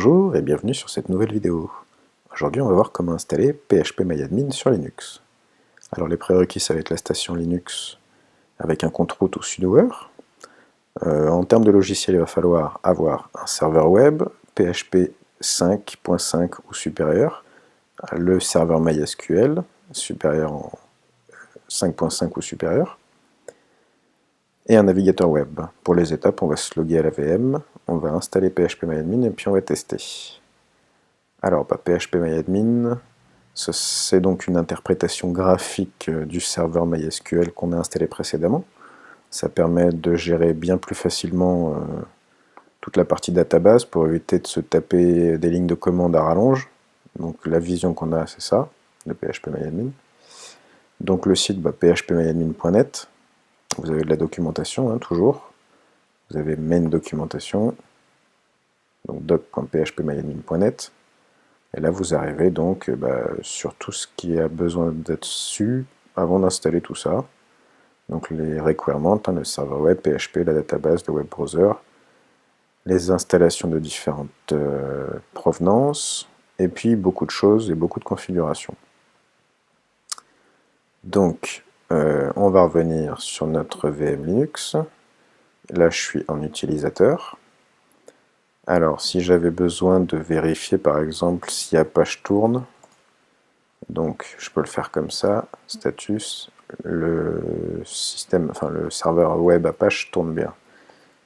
Bonjour et bienvenue sur cette nouvelle vidéo. Aujourd'hui on va voir comment installer phpMyAdmin sur Linux. Alors les prérequis ça va être la station Linux avec un compte root ou sudoer. En termes de logiciel il va falloir avoir un serveur web, PHP 5.5 ou supérieur, le serveur MySQL supérieur en 5.5 ou supérieur, et un navigateur web. Pour les étapes, on va se loguer à la VM, on va installer phpMyAdmin et puis on va tester. Alors, phpMyAdmin, c'est donc une interprétation graphique du serveur MySQL qu'on a installé précédemment. Ça permet de gérer bien plus facilement toute la partie database pour éviter de se taper des lignes de commande à rallonge. Donc la vision qu'on a, c'est ça, de phpMyAdmin. Donc le site phpMyAdmin.net. Vous avez de la documentation, hein, toujours. Vous avez main documentation, donc doc.phpMyAdmin.net. Et là, vous arrivez donc sur tout ce qui a besoin d'être su avant d'installer tout ça. Donc les requirements, le serveur web, PHP, la database, le web browser, les installations de différentes provenances, et puis beaucoup de choses et beaucoup de configurations. Donc, on va revenir sur notre VM Linux. Là, je suis en utilisateur. Alors, si j'avais besoin de vérifier, par exemple, si Apache tourne, donc je peux le faire comme ça, status, le serveur web Apache tourne bien.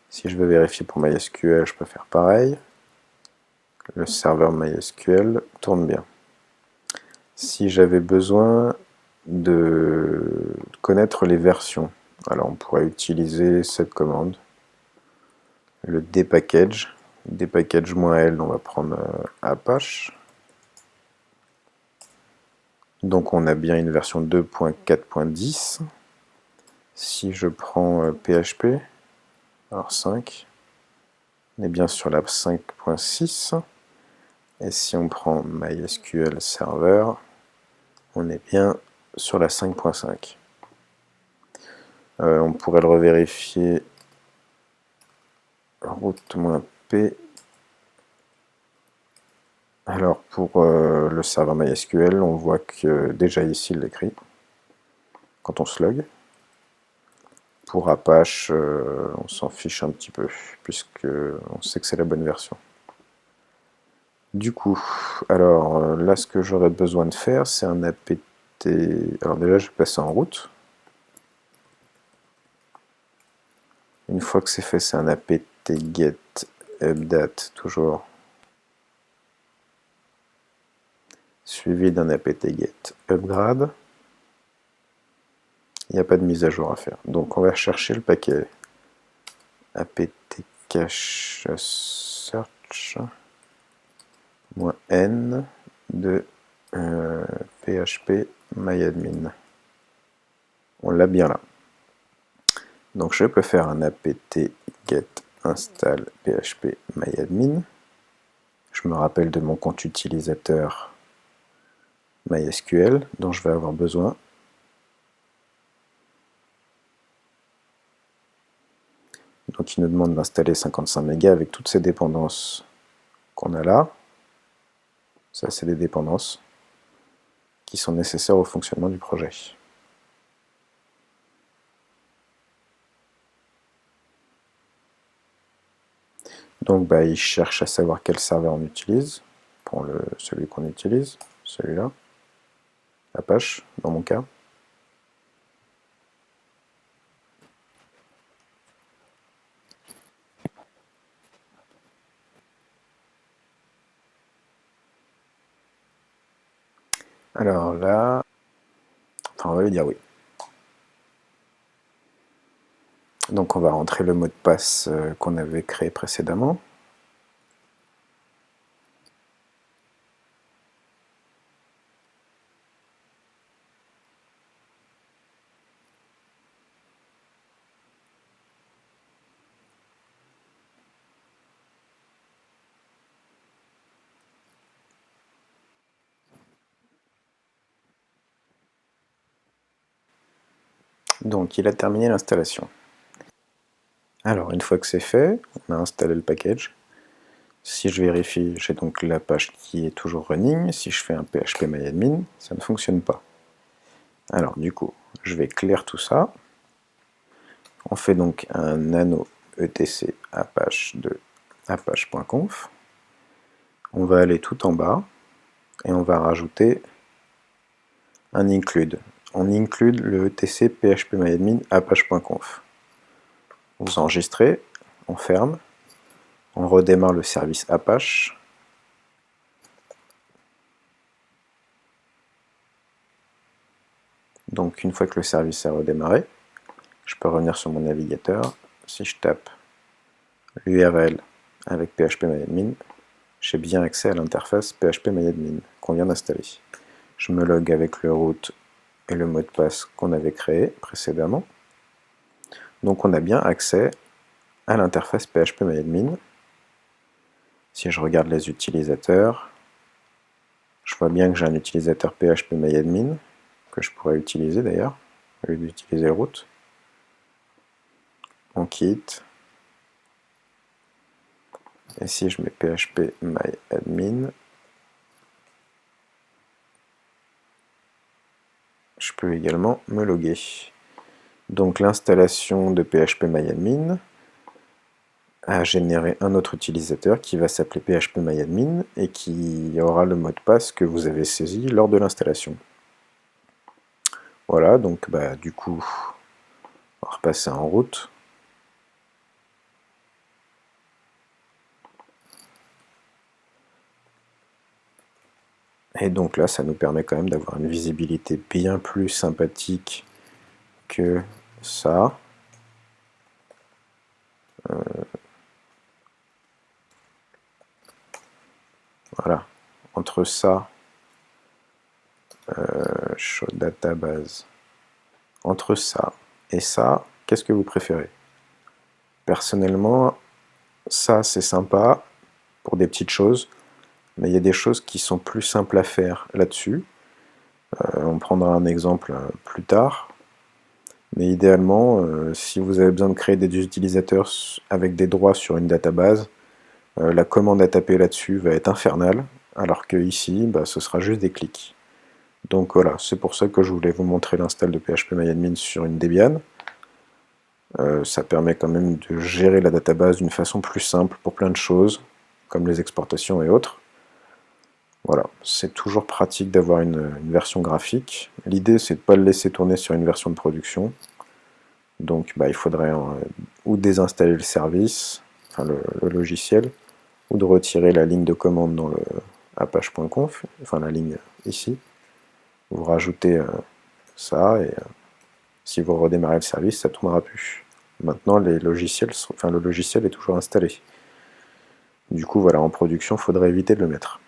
Si je veux vérifier pour MySQL, je peux faire pareil. Le serveur MySQL tourne bien. Si j'avais besoin de connaître les versions, alors on pourrait utiliser cette commande, le dpackage, dpackage-l, on va prendre Apache. Donc on a bien une version 2.4.10. Si je prends PHP, alors 5, on est bien sur la 5.6. Et si on prend MySQL Server, on est bien sur la 5.5. On pourrait le revérifier root-p. Alors pour le serveur MySQL, on voit que déjà ici il l'écrit quand on se log. Pour Apache, on s'en fiche un petit peu, puisque on sait que c'est la bonne version. Du coup, alors là ce que j'aurais besoin de faire, c'est un apt. Alors déjà je vais passer en route. Une fois que c'est fait, c'est un apt get update toujours, suivi d'un apt get upgrade. Il n'y a pas de mise à jour à faire. Donc on va chercher le paquet apt cache search -n de php myadmin. On l'a bien là. Donc je peux faire un apt get install php myadmin. Je me rappelle de mon compte utilisateur MySQL dont je vais avoir besoin. Donc il nous demande d'installer 55 MB avec toutes ces dépendances qu'on a là. Ça, c'est des dépendances qui sont nécessaires au fonctionnement du projet. Donc il cherche à savoir quel serveur on utilise. Pour celui qu'on utilise, celui-là, Apache, dans mon cas. Alors là, on va lui dire oui. Donc on va rentrer le mot de passe qu'on avait créé précédemment. Donc il a terminé l'installation. Alors une fois que c'est fait, on a installé le package. Si je vérifie, j'ai donc la page qui est toujours running. Si je fais un php-myadmin, ça ne fonctionne pas. Alors du coup, je vais clear tout ça. On fait donc un nano etc apache de apache.conf. On va aller tout en bas et on va rajouter un include. On include le etc php-myadmin apache.conf. Vous enregistrez, on ferme, on redémarre le service Apache. Donc une fois que le service est redémarré, je peux revenir sur mon navigateur. Si je tape l'URL avec php-myadmin, j'ai bien accès à l'interface php-myadmin qu'on vient d'installer. Je me log avec le root et le mot de passe qu'on avait créé précédemment. Donc on a bien accès à l'interface php-myadmin. Si je regarde les utilisateurs, je vois bien que j'ai un utilisateur php-myadmin que je pourrais utiliser d'ailleurs, au lieu d'utiliser le root. On quitte. Et si je mets php-myadmin, je peux également me loguer. Donc l'installation de php-myadmin a généré un autre utilisateur qui va s'appeler php-myadmin et qui aura le mot de passe que vous avez saisi lors de l'installation. Voilà, donc du coup, on va repasser en route. Et donc là, ça nous permet quand même d'avoir une visibilité bien plus sympathique que ça. Voilà, entre ça, show database, entre ça et ça, qu'est-ce que vous préférez? Personnellement, ça c'est sympa pour des petites choses, mais il y a des choses qui sont plus simples à faire là-dessus. On prendra un exemple plus tard, mais idéalement, si vous avez besoin de créer des utilisateurs avec des droits sur une database, la commande à taper là-dessus va être infernale, alors que ici, ce sera juste des clics. Donc voilà, c'est pour ça que je voulais vous montrer l'install de php-myadmin sur une Debian. Ça permet quand même de gérer la database d'une façon plus simple pour plein de choses, comme les exportations et autres. Voilà, c'est toujours pratique d'avoir une version graphique. L'idée, c'est de ne pas le laisser tourner sur une version de production. Donc il faudrait ou désinstaller le service, enfin le logiciel, ou de retirer la ligne de commande dans le apache.conf, enfin la ligne ici. Vous rajoutez ça, et si vous redémarrez le service, ça ne tournera plus. Maintenant, le logiciel est toujours installé. Du coup, voilà, en production, il faudrait éviter de le mettre.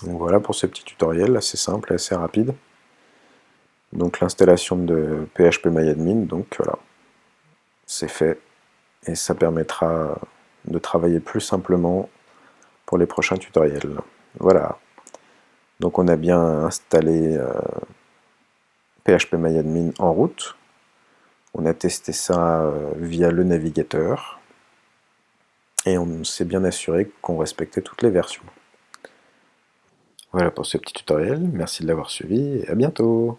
Donc voilà pour ce petit tutoriel, assez simple et assez rapide. Donc l'installation de php-myadmin, donc voilà, c'est fait. Et ça permettra de travailler plus simplement pour les prochains tutoriels. Voilà. Donc on a bien installé php-myadmin en route. On a testé ça via le navigateur. Et on s'est bien assuré qu'on respectait toutes les versions. Voilà pour ce petit tutoriel, merci de l'avoir suivi et à bientôt.